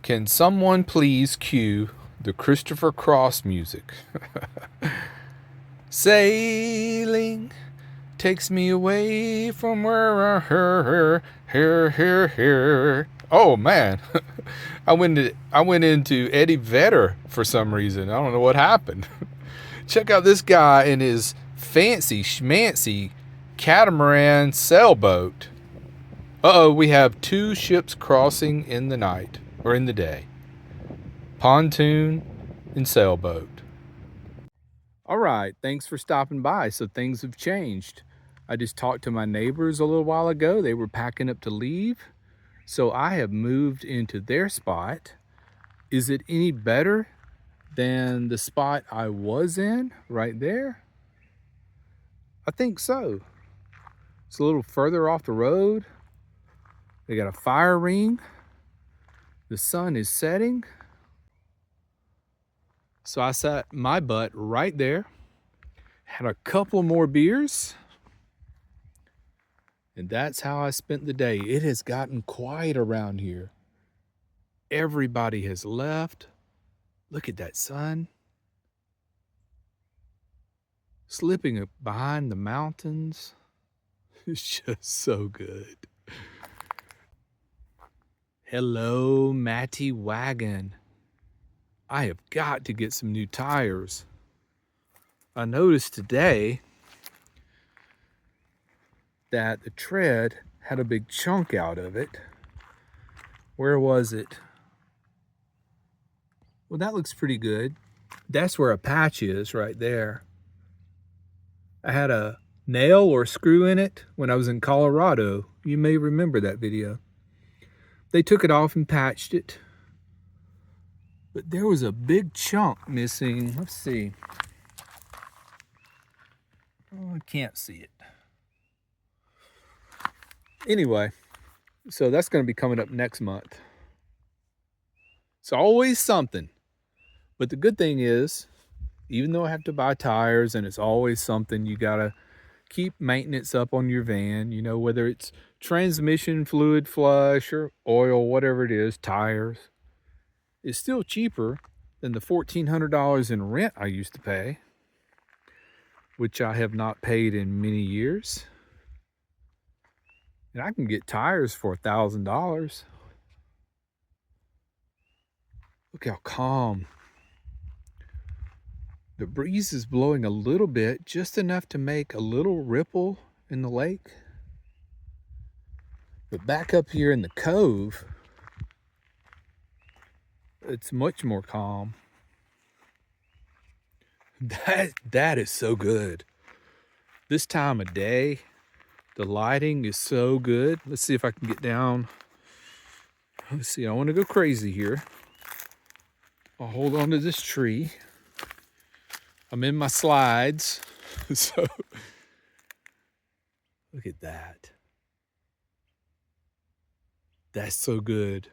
Can someone please cue the Christopher Cross music? Sailing takes me away from where I hear. Oh man, I went into Eddie Vedder for some reason. I don't know what happened. Check out this guy in his fancy schmancy catamaran sailboat. Uh-oh, we have two ships crossing in the night, or in the day. Pontoon and sailboat. All right, thanks for stopping by. So things have changed. I just talked to my neighbors a little while ago. They were packing up to leave. So I have moved into their spot. Is it any better than the spot I was in right there? I think so. It's a little further off the road. They got a fire ring. The sun is setting. So I sat my butt right there, had a couple more beers, and that's how I spent the day. It has gotten quiet around here. Everybody has left. Look at that sun. Slipping up behind the mountains. It's just so good. Hello, Matty Wagon. I have got to get some new tires. I noticed today that the tread had a big chunk out of it. Where was it? Well, that looks pretty good. That's where a patch is, right there. I had a nail or screw in it when I was in Colorado. You may remember that video. They took it off and patched it. But there was a big chunk missing. Let's see. Oh, I can't see it. Anyway, so that's going to be coming up next month. It's always something. But the good thing is, even though I have to buy tires and it's always something, you got to keep maintenance up on your van, you know, whether it's transmission fluid flush or oil, whatever it is, tires. It's still cheaper than the $1,400 in rent I used to pay, which I have not paid in many years. And I can get tires for $1,000. Look how calm. The breeze is blowing a little bit, just enough to make a little ripple in the lake. But back up here in the cove, it's much more calm. That is so good. This time of day, the lighting is so good. Let's see if I can get down. Let's see, I want to go crazy here. I'll hold on to this tree. I'm in my slides. So look at that. That's so good.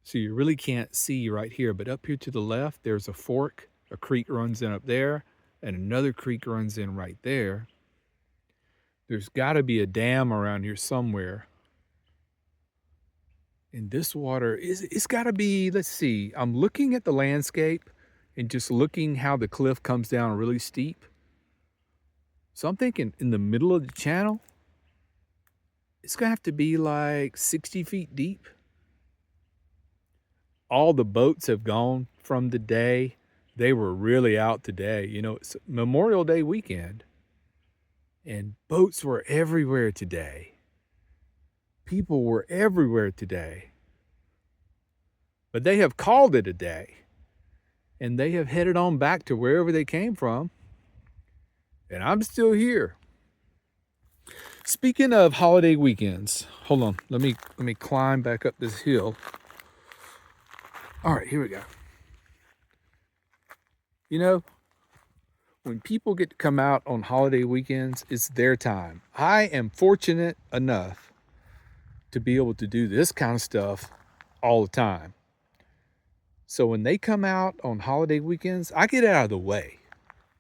So you really can't see right here, but up here to the left, there's a fork. A creek runs in up there, and another creek runs in right there. There's got to be a dam around here somewhere. And this water, it's got to be, let's see, I'm looking at the landscape and just looking how the cliff comes down really steep. So I'm thinking in the middle of the channel, it's going to have to be like 60 feet deep. All the boats have gone from the day. They were really out today. You know, it's Memorial Day weekend. And boats were everywhere today. People were everywhere today. But they have called it a day. And they have headed on back to wherever they came from. And I'm still here. Speaking of holiday weekends, hold on. Let me climb back up this hill. All right, here we go. You know, when people get to come out on holiday weekends, it's their time. I am fortunate enough to be able to do this kind of stuff all the time. So when they come out on holiday weekends, I get out of the way.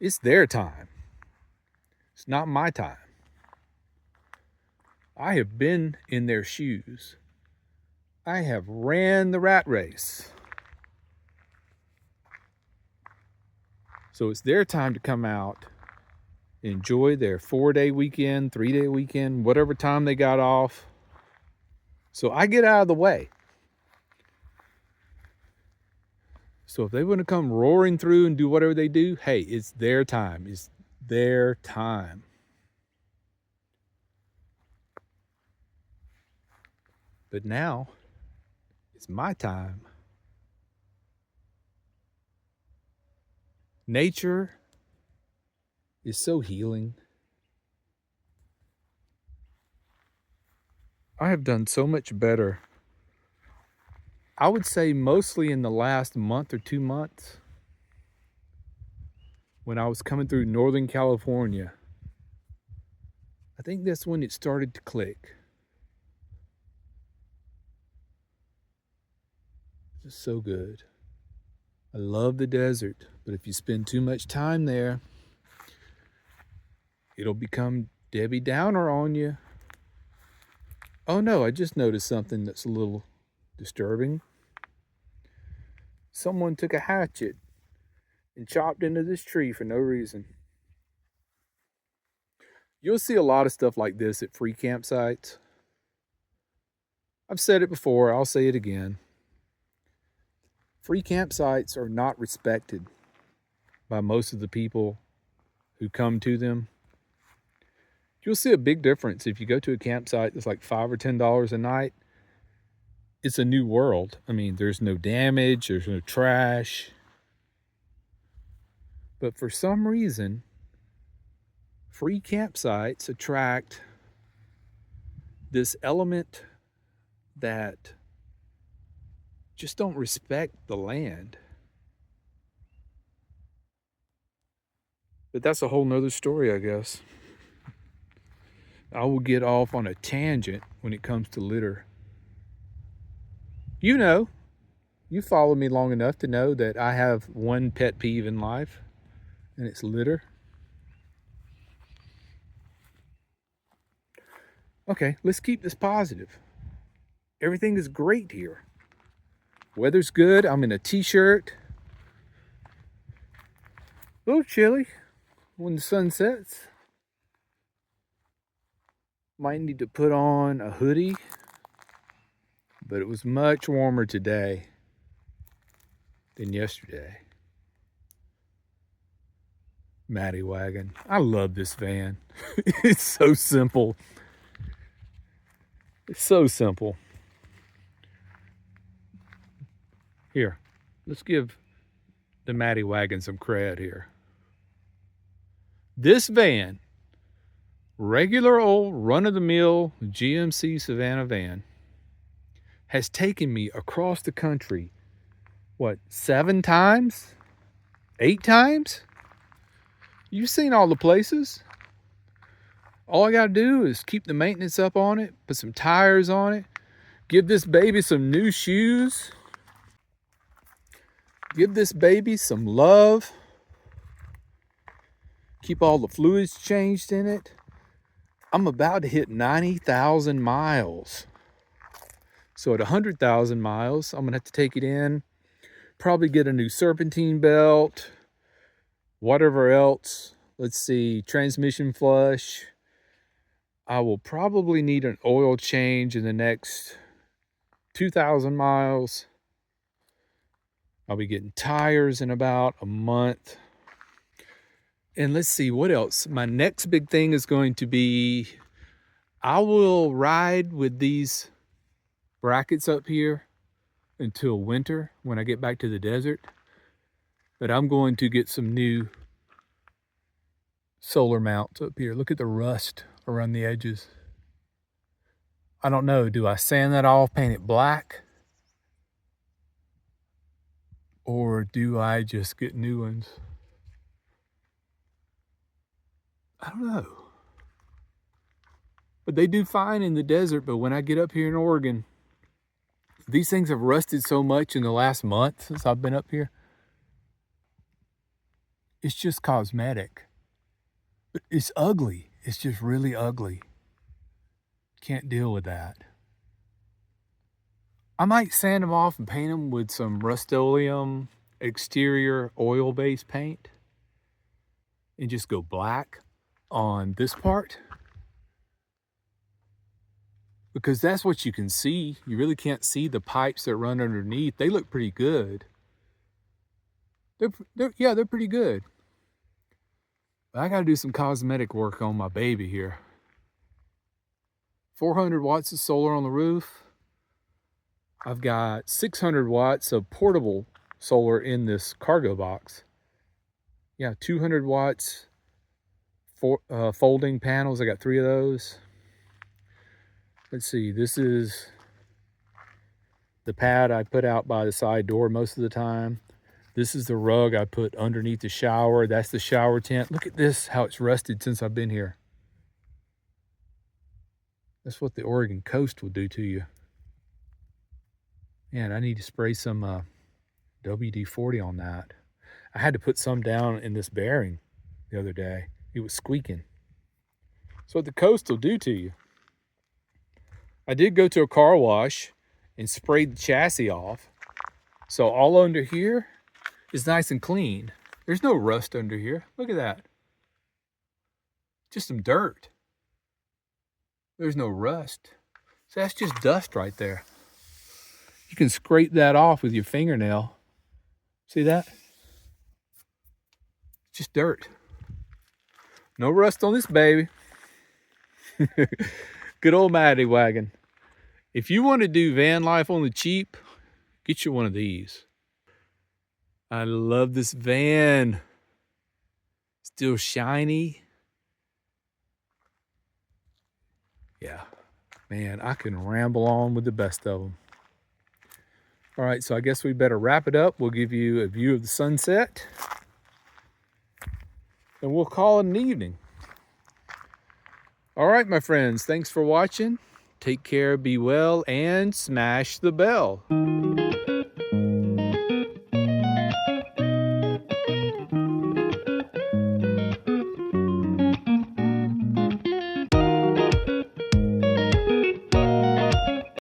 It's their time. It's not my time. I have been in their shoes. I have ran the rat race. So it's their time to come out, enjoy their 4-day weekend, 3-day weekend, whatever time they got off. So I get out of the way. So if they want to come roaring through and do whatever they do, hey, it's their time. It's their time. But now it's my time. Nature is so healing. I have done so much better. I would say mostly in the last month or 2 months when I was coming through Northern California. I think that's when it started to click. It's so good. I love the desert, but if you spend too much time there, it'll become Debbie Downer on you. Oh no, I just noticed something that's a little disturbing. Someone took a hatchet and chopped into this tree for no reason. You'll see a lot of stuff like this at free campsites. I've said it before, I'll say it again. Free campsites are not respected by most of the people who come to them. You'll see a big difference if you go to a campsite that's like $5 or $10 a night. It's a new world. I mean, there's no damage, there's no trash. But for some reason, free campsites attract this element that just don't respect the land. But that's a whole nother story, I guess. I will get off on a tangent when it comes to litter. You know, you follow me long enough to know that I have one pet peeve in life, and it's litter. Okay, let's keep this positive. Everything is great here. Weather's good. I'm in a t-shirt. A little chilly when the sun sets. Might need to put on a hoodie, but it was much warmer today than yesterday. Matty Wagon. I love this van. It's so simple. It's so simple. Here, let's give the Matty Wagon some credit here. This van, regular old run-of-the-mill GMC Savannah van, has taken me across the country, 7 times? 8 times? You've seen all the places. All I gotta do is keep the maintenance up on it, put some tires on it, give this baby some new shoes, give this baby some love, keep all the fluids changed in it. I'm about to hit 90,000 miles. So at 100,000 miles, I'm gonna have to take it in, probably get a new serpentine belt, whatever else. Let's see, transmission flush. I will probably need an oil change in the next 2,000 miles. I'll be getting tires in about a month. And let's see, what else? My next big thing is going to be, I will ride with these brackets up here until winter when I get back to the desert. But I'm going to get some new solar mounts up here. Look at the rust around the edges. I don't know, do I sand that off, paint it black? Or do I just get new ones? I don't know. But they do fine in the desert, but when I get up here in Oregon, these things have rusted so much in the last month since I've been up here. It's just cosmetic. But it's ugly. It's just really ugly. Can't deal with that. I might sand them off and paint them with some Rust-Oleum exterior oil-based paint and just go black on this part, because that's what you can see. You really can't see the pipes that run underneath. They look pretty good. They're pretty good. But I gotta do some cosmetic work on my baby here. 400 watts of solar on the roof. I've got 600 watts of portable solar in this cargo box. Yeah, 200 watts for folding panels. I got 3 of those. Let's see, this is the pad I put out by the side door most of the time. This is the rug I put underneath the shower. That's the shower tent. Look at this, how it's rusted since I've been here. That's what the Oregon coast will do to you. Man, I need to spray some WD-40 on that. I had to put some down in this bearing the other day. It was squeaking. That's what the coast will do to you. I did go to a car wash and sprayed the chassis off. So all under here is nice and clean. There's no rust under here. Look at that. Just some dirt. There's no rust. So that's just dust right there. You can scrape that off with your fingernail. See that? Just dirt. No rust on this baby. Good old Matty wagon. If you want to do van life on the cheap, get you one of these. I love this van. Still shiny. Yeah, man, I can ramble on with the best of them. All right, so I guess we better wrap it up. We'll give you a view of the sunset, and we'll call it an evening. All right, my friends, thanks for watching. Take care, be well, and smash the bell.